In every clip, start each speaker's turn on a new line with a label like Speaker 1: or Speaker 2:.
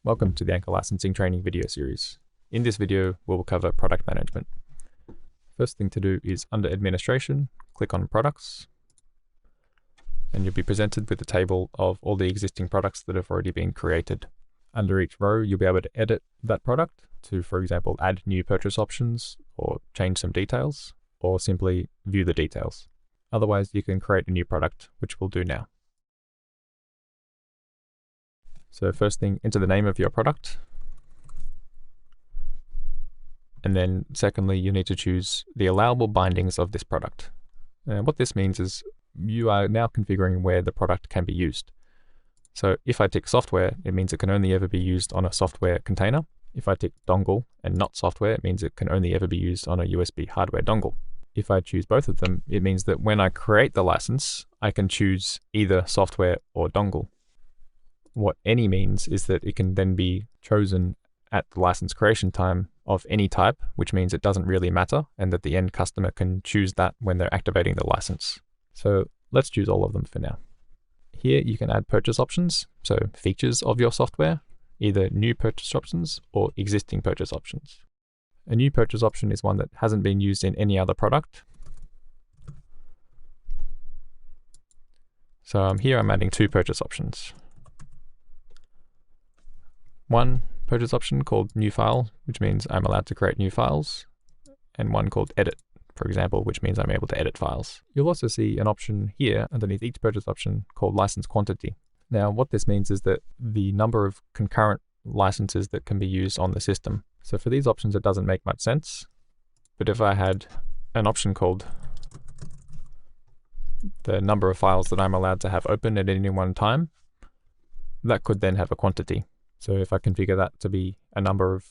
Speaker 1: Welcome to the Anchor Licensing Training video series. In this video, we'll cover product management. First thing to do is under Administration, click on Products, and you'll be presented with a table of all the existing products that have already been created. Under each row, you'll be able to edit that product to, for example, add new purchase options or change some details, or simply view the details. Otherwise, you can create a new product, which we'll do now. So first thing, enter the name of your product. And then secondly, you need to choose the allowable bindings of this product. And what this means is you are now configuring where the product can be used. So if I tick software, it means it can only ever be used on a software container. If I tick dongle and not software, it means it can only ever be used on a USB hardware dongle. If I choose both of them, it means that when I create the license, I can choose either software or dongle. What any means is that it can then be chosen at the license creation time of any type, which means it doesn't really matter, and that the end customer can choose that when they're activating the license. So let's choose all of them for now. Here you can add purchase options, so features of your software, either new purchase options or existing purchase options. A new purchase option is one that hasn't been used in any other product. So here I'm adding two purchase options. One purchase option called new file, which means I'm allowed to create new files, and one called edit, for example, which means I'm able to edit files. You'll also see an option here underneath each purchase option called license quantity. Now, what this means is that the number of concurrent licenses that can be used on the system. So for these options, it doesn't make much sense. But if I had an option called the number of files that I'm allowed to have open at any one time, that could then have a quantity. So if I configure that to be a number of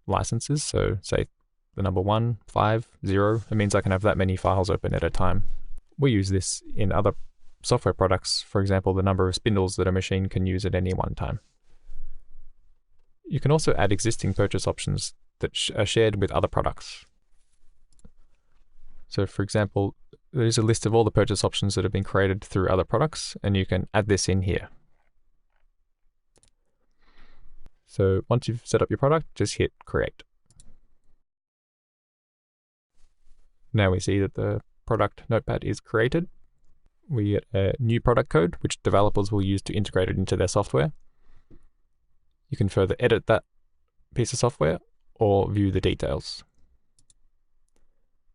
Speaker 1: licenses, so say the number 1, 5, 0, it means I can have that many files open at a time. We use this in other software products, for example, the number of spindles that a machine can use at any one time. You can also add existing purchase options that are shared with other products. So for example, there's a list of all the purchase options that have been created through other products, and you can add this in here. So once you've set up your product, just hit create. Now we see that the product notepad is created. We get a new product code, which developers will use to integrate it into their software. You can further edit that piece of software or view the details.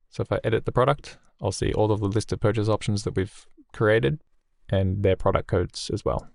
Speaker 1: So if I edit the product, I'll see all of the list of purchase options that we've created and their product codes as well.